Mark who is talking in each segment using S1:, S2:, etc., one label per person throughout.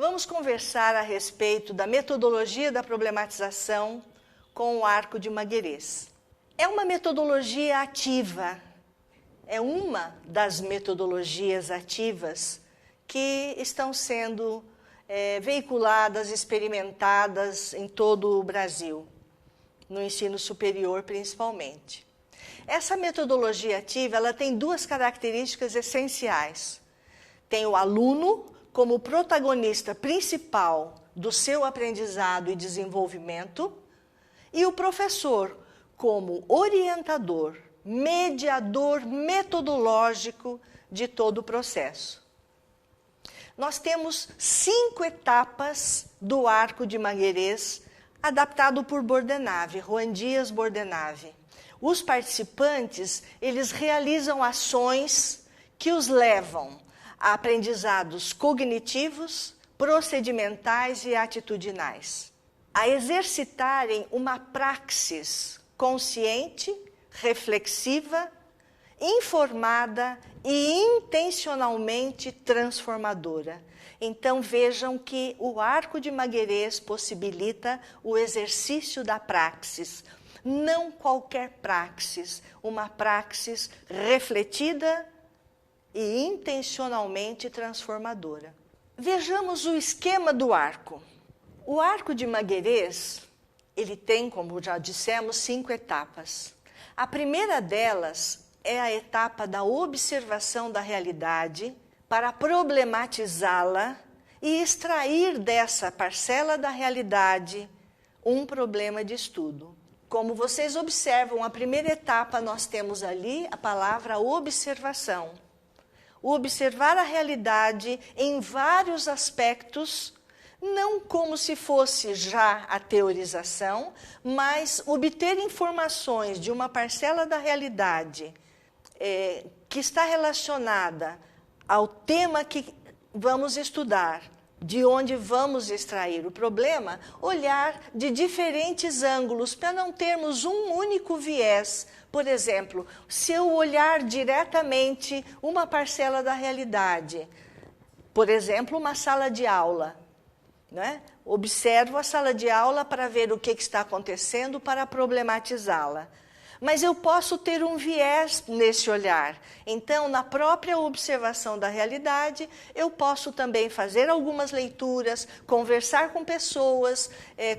S1: Vamos conversar a respeito da metodologia da problematização com o arco de Maguerês. É uma metodologia ativa, é uma das metodologias ativas que estão sendo veiculadas, experimentadas em todo o Brasil, no ensino superior principalmente. Essa metodologia ativa ela tem duas características essenciais. Tem o aluno como protagonista principal do seu aprendizado e desenvolvimento e o professor como orientador, mediador metodológico de todo o processo. Nós temos 5 etapas do arco de Maguerês, adaptado por Bordenave, Juan Dias Bordenave. Os participantes, eles realizam ações que os levam a aprendizados cognitivos, procedimentais e atitudinais, a exercitarem uma praxis consciente, reflexiva, informada e intencionalmente transformadora. Então vejam que o arco de Maguerês possibilita o exercício da praxis, não qualquer praxis, uma praxis refletida e intencionalmente transformadora. Vejamos o esquema do arco. O arco de Maguerês, ele tem, como já dissemos, 5 etapas. A primeira delas é a etapa da observação da realidade para problematizá-la e extrair dessa parcela da realidade um problema de estudo. Como vocês observam, a primeira etapa nós temos ali a palavra observação. O observar a realidade em vários aspectos, não como se fosse já a teorização, mas obter informações de uma parcela da realidade que está relacionada ao tema que vamos estudar, de onde vamos extrair o problema, olhar de diferentes ângulos, para não termos um único viés. Por exemplo, se eu olhar diretamente uma parcela da realidade, por exemplo, uma sala de aula, né? Observo a sala de aula para ver o que está acontecendo, para problematizá-la. Mas eu posso ter um viés nesse olhar. Então, na própria observação da realidade, eu posso também fazer algumas leituras, conversar com pessoas,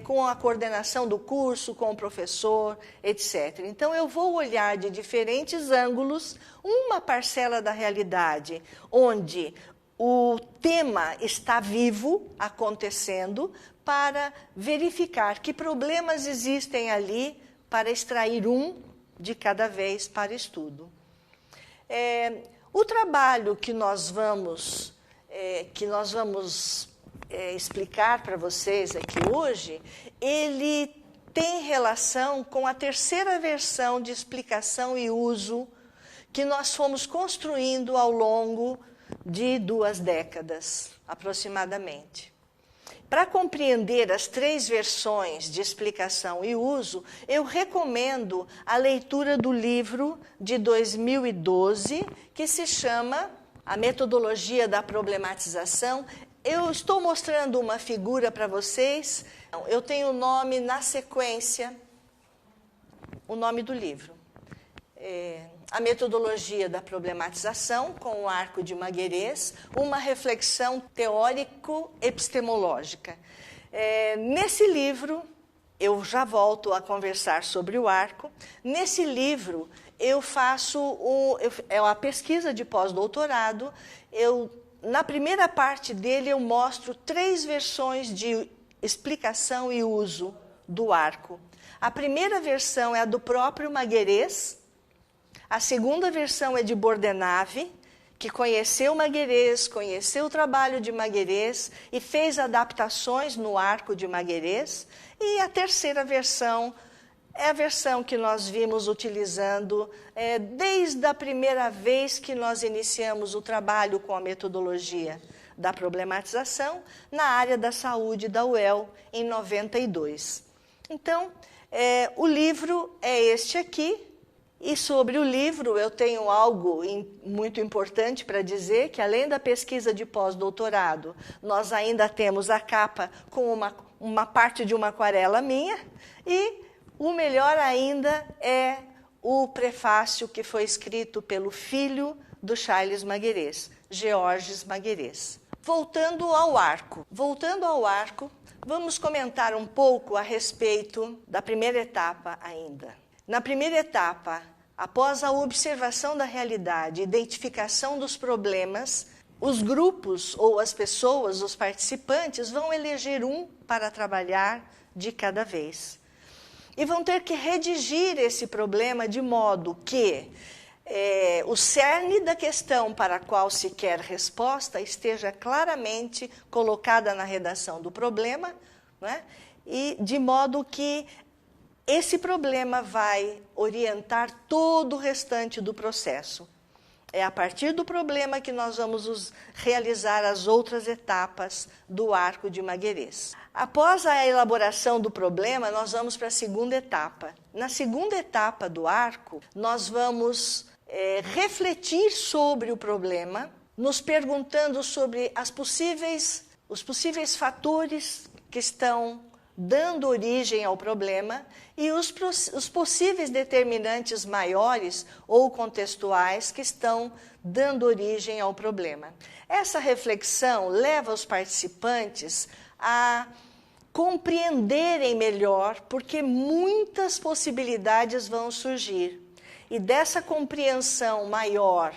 S1: com a coordenação do curso, com o professor, etc. Então, eu vou olhar de diferentes ângulos uma parcela da realidade, onde o tema está vivo, acontecendo, para verificar que problemas existem ali, para extrair um de cada vez para estudo. O trabalho que nós vamos explicar para vocês aqui hoje, ele tem relação com a terceira versão de explicação e uso que nós fomos construindo ao longo de 2 décadas, aproximadamente. Para compreender as 3 versões de explicação e uso, eu recomendo a leitura do livro de 2012, que se chama A Metodologia da Problematização. Eu estou mostrando uma figura para vocês, eu tenho o nome na sequência, o nome do livro. A Metodologia da Problematização com o Arco de Maguerês, uma reflexão teórico-epistemológica. Nesse livro, eu já volto a conversar sobre o arco. Nesse livro, eu faço a pesquisa de pós-doutorado. Na primeira parte dele, eu mostro 3 versões de explicação e uso do arco. A primeira versão é a do próprio Maguerês. A segunda versão é de Bordenave, que conheceu Maguerês, conheceu o trabalho de Maguerês e fez adaptações no arco de Maguerês. E a terceira versão é a versão que nós vimos utilizando desde a primeira vez que nós iniciamos o trabalho com a metodologia da problematização na área da saúde da UEL, em 92. Então, o livro é este aqui. E sobre o livro, eu tenho algo muito importante para dizer, que além da pesquisa de pós-doutorado, nós ainda temos a capa com uma parte de uma aquarela minha, e o melhor ainda é o prefácio que foi escrito pelo filho do Charles Maguerez, Georges Maguerez. Voltando ao arco, vamos comentar um pouco a respeito da primeira etapa ainda. Na primeira etapa, após a observação da realidade, identificação dos problemas, os grupos ou as pessoas, os participantes, vão eleger um para trabalhar de cada vez. E vão ter que redigir esse problema de modo que o cerne da questão para a qual se quer resposta esteja claramente colocada na redação do problema, né? E de modo que esse problema vai orientar todo o restante do processo. É a partir do problema que nós vamos realizar as outras etapas do arco de Maguerez. Após a elaboração do problema, nós vamos para a segunda etapa. Na segunda etapa do arco, nós vamos refletir sobre o problema, nos perguntando sobre os possíveis fatores que estão dando origem ao problema e os possíveis determinantes maiores ou contextuais que estão dando origem ao problema. Essa reflexão leva os participantes a compreenderem melhor, porque muitas possibilidades vão surgir. E dessa compreensão maior,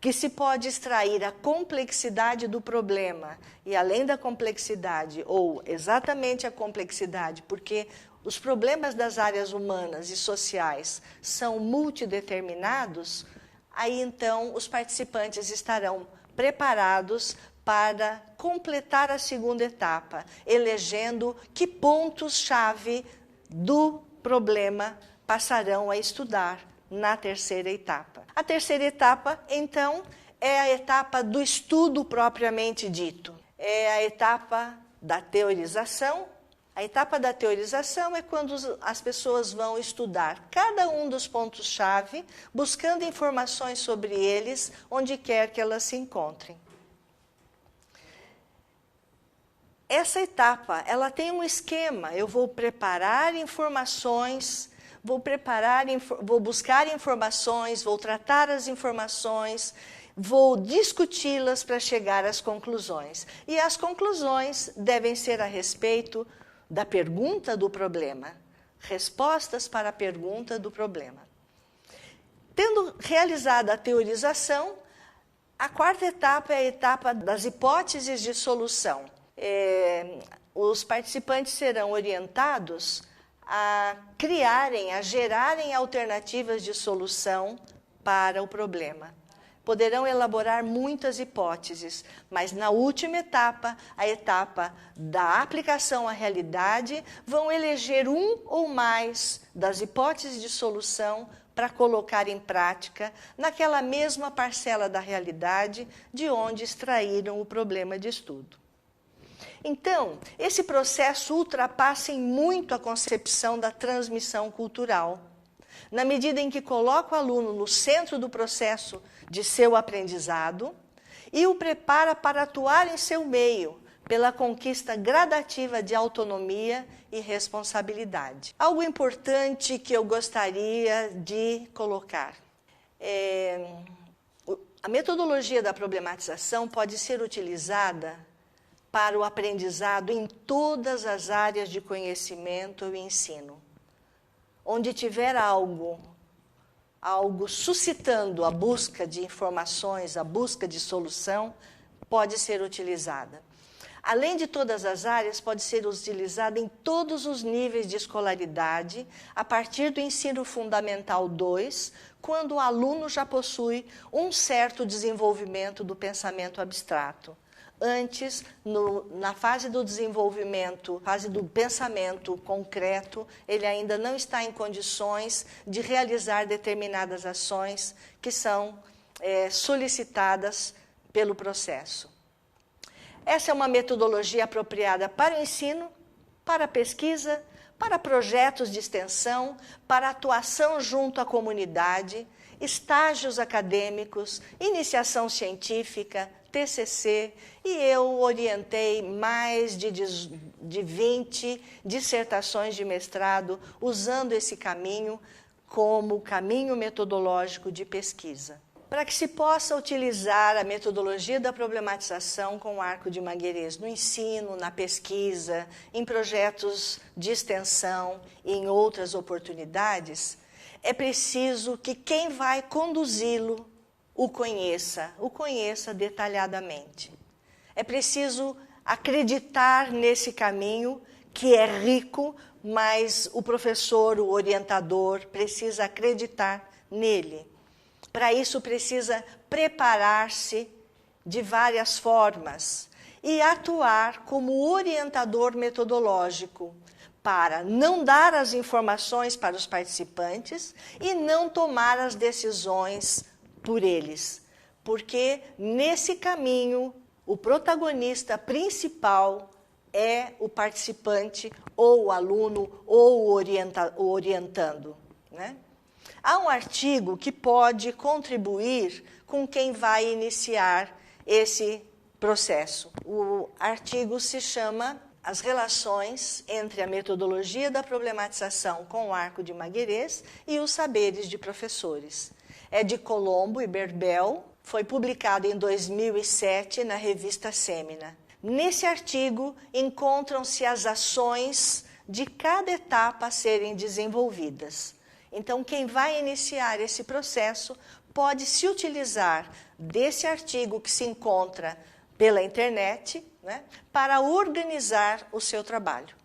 S1: que se pode extrair a complexidade do problema, e além da complexidade, ou exatamente a complexidade, porque os problemas das áreas humanas e sociais são multideterminados, aí então os participantes estarão preparados para completar a segunda etapa, elegendo que pontos-chave do problema passarão a estudar na terceira etapa. A terceira etapa, então, é a etapa do estudo propriamente dito. É a etapa da teorização. A etapa da teorização é quando as pessoas vão estudar cada um dos pontos-chave, buscando informações sobre eles, onde quer que elas se encontrem. Essa etapa, ela tem um esquema. Eu vou preparar informações, vou buscar informações, vou tratar as informações, vou discuti-las para chegar às conclusões. E as conclusões devem ser a respeito da pergunta do problema, respostas para a pergunta do problema. Tendo realizado a teorização, a quarta etapa é a etapa das hipóteses de solução. Os participantes serão orientados a criarem, a gerarem alternativas de solução para o problema. Poderão elaborar muitas hipóteses, mas na última etapa, a etapa da aplicação à realidade, vão eleger um ou mais das hipóteses de solução para colocar em prática naquela mesma parcela da realidade de onde extraíram o problema de estudo. Então, esse processo ultrapassa em muito a concepção da transmissão cultural, na medida em que coloca o aluno no centro do processo de seu aprendizado e o prepara para atuar em seu meio, pela conquista gradativa de autonomia e responsabilidade. Algo importante que eu gostaria de colocar. A metodologia da problematização pode ser utilizada para o aprendizado em todas as áreas de conhecimento e ensino. Onde tiver algo suscitando a busca de informações, a busca de solução, pode ser utilizada. Além de todas as áreas, pode ser utilizada em todos os níveis de escolaridade, a partir do ensino fundamental 2, quando o aluno já possui um certo desenvolvimento do pensamento abstrato. Antes, na fase do desenvolvimento, fase do pensamento concreto, ele ainda não está em condições de realizar determinadas ações que são solicitadas pelo processo. Essa é uma metodologia apropriada para o ensino, para a pesquisa, para projetos de extensão, para atuação junto à comunidade, estágios acadêmicos, iniciação científica, TCC, e eu orientei mais de 20 dissertações de mestrado usando esse caminho como caminho metodológico de pesquisa. Para que se possa utilizar a metodologia da problematização com o arco de Maguerês no ensino, na pesquisa, em projetos de extensão e em outras oportunidades, é preciso que quem vai conduzi-lo o conheça detalhadamente. É preciso acreditar nesse caminho que é rico, mas o professor, o orientador, precisa acreditar nele. Para isso, precisa preparar-se de várias formas e atuar como orientador metodológico para não dar as informações para os participantes e não tomar as decisões por eles. Porque, nesse caminho, o protagonista principal é o participante, ou o aluno, ou o orientando, né? Há um artigo que pode contribuir com quem vai iniciar esse processo. O artigo se chama As relações entre a metodologia da problematização com o arco de Maguerês e os saberes de professores. É de Colombo e Berbel, foi publicado em 2007 na revista Semina. Nesse artigo encontram-se as ações de cada etapa a serem desenvolvidas. Então, quem vai iniciar esse processo pode se utilizar desse artigo que se encontra pela internet, né, para organizar o seu trabalho.